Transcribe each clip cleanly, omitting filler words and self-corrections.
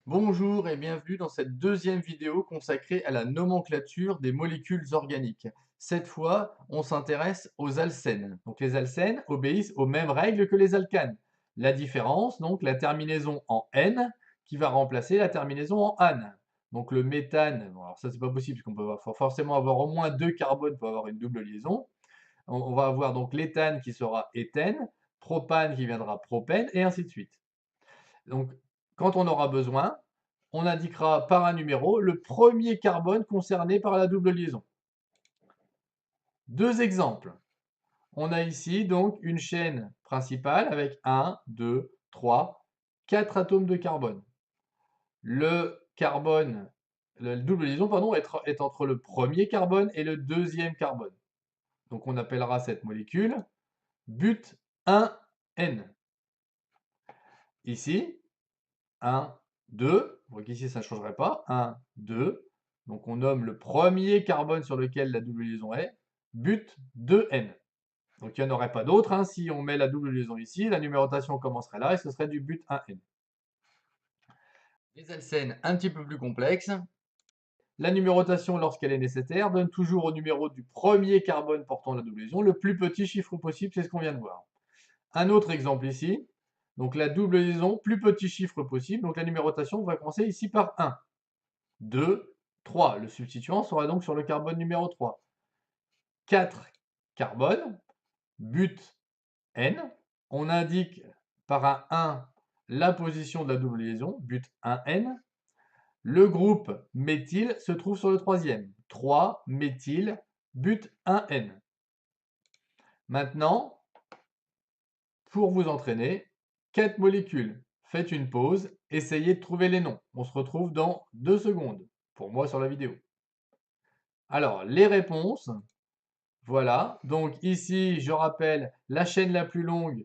Bonjour et bienvenue dans cette deuxième vidéo consacrée à la nomenclature des molécules organiques. Cette fois, on s'intéresse aux alcènes. Donc les alcènes obéissent aux mêmes règles que les alcanes. La différence, donc la terminaison en N qui va remplacer la terminaison en ane. Donc le méthane, bon, alors ça c'est pas possible parce qu'on faut forcément avoir au moins deux carbones pour avoir une double liaison. On va avoir donc l'éthane qui sera éthène, propane qui viendra propène et ainsi de suite. Donc, quand on aura besoin, on indiquera par un numéro le premier carbone concerné par la double liaison. Deux exemples. On a ici donc une chaîne principale avec 1, 2, 3, 4 atomes de carbone. Le carbone, la double liaison pardon, est entre le premier carbone et le deuxième carbone. Donc on appellera cette molécule but 1N. Ici, 1, 2. Donc ici, ça ne changerait pas. 1, 2. Donc on nomme le premier carbone sur lequel la double liaison est, but 2N. Donc il n'y en aurait pas d'autre. Hein. Si on met la double liaison ici, la numérotation commencerait là et ce serait du but 1N. Les alcènes un petit peu plus complexes. La numérotation, lorsqu'elle est nécessaire, donne toujours au numéro du premier carbone portant la double liaison le plus petit chiffre possible, c'est ce qu'on vient de voir. Un autre exemple ici, donc la double liaison, plus petit chiffre possible, donc la numérotation va commencer ici par 1. 2, 3. Le substituant sera donc sur le carbone numéro 3. 4 carbones, but N. On indique par un 1 la position de la double liaison, but 1N. Le groupe méthyle se trouve sur le troisième. 3 méthyle, but 1N. Maintenant, pour vous entraîner, 4 molécules. Faites une pause, essayez de trouver les noms. On se retrouve dans 2 secondes, pour moi sur la vidéo. Alors, les réponses, voilà, donc ici, je rappelle la chaîne la plus longue,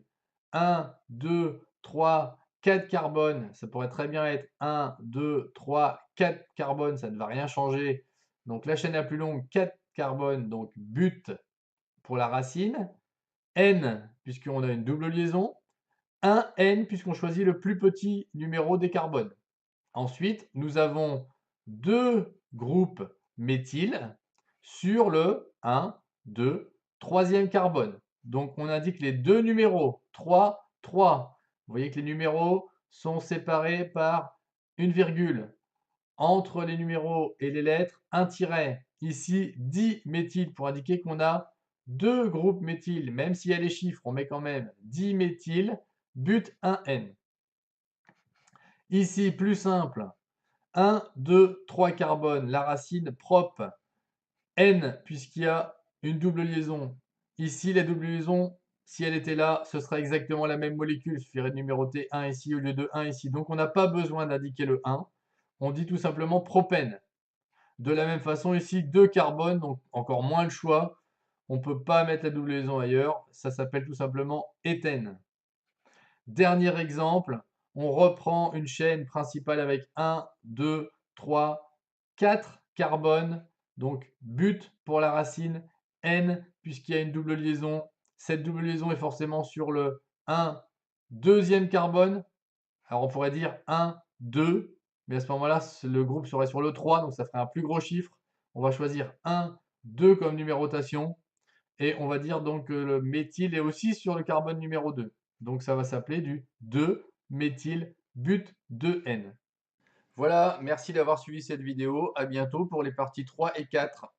1, 2, 3, 4 carbones. Ça pourrait très bien être 1, 2, 3, 4 carbones, ça ne va rien changer. Donc la chaîne la plus longue, 4 carbones, donc but pour la racine. N, puisqu'on a une double liaison. 1N, puisqu'on choisit le plus petit numéro des carbones. Ensuite, nous avons deux groupes méthyl sur le 1, 2, troisième carbone. Donc on indique les deux numéros, 3, 3. Vous voyez que les numéros sont séparés par une virgule. Entre les numéros et les lettres, un tiret. Ici, diméthyl pour indiquer qu'on a deux groupes méthyl. Même s'il y a les chiffres, on met quand même diméthyl, but 1N. Ici, plus simple, 1, 2, 3 carbones, la racine propre, N, puisqu'il y a une double liaison. Ici, la double liaison, si elle était là, ce serait exactement la même molécule. Il suffirait de numéroter 1 ici au lieu de 1 ici. Donc, on n'a pas besoin d'indiquer le 1. On dit tout simplement propène. De la même façon, ici, 2 carbones, donc encore moins le choix. On ne peut pas mettre la double liaison ailleurs. Ça s'appelle tout simplement éthène. Dernier exemple, on reprend une chaîne principale avec 1, 2, 3, 4 carbones. Donc but pour la racine, N, puisqu'il y a une double liaison. Cette double liaison est forcément sur le 1, deuxième carbone. Alors on pourrait dire 1, 2, mais à ce moment-là, le groupe serait sur le 3, donc ça ferait un plus gros chiffre. On va choisir 1, 2 comme numérotation. Et on va dire donc que le méthyle est aussi sur le carbone numéro 2. Donc ça va s'appeler du 2-méthyl but 2N. Voilà, merci d'avoir suivi cette vidéo. À bientôt pour les parties 3 et 4.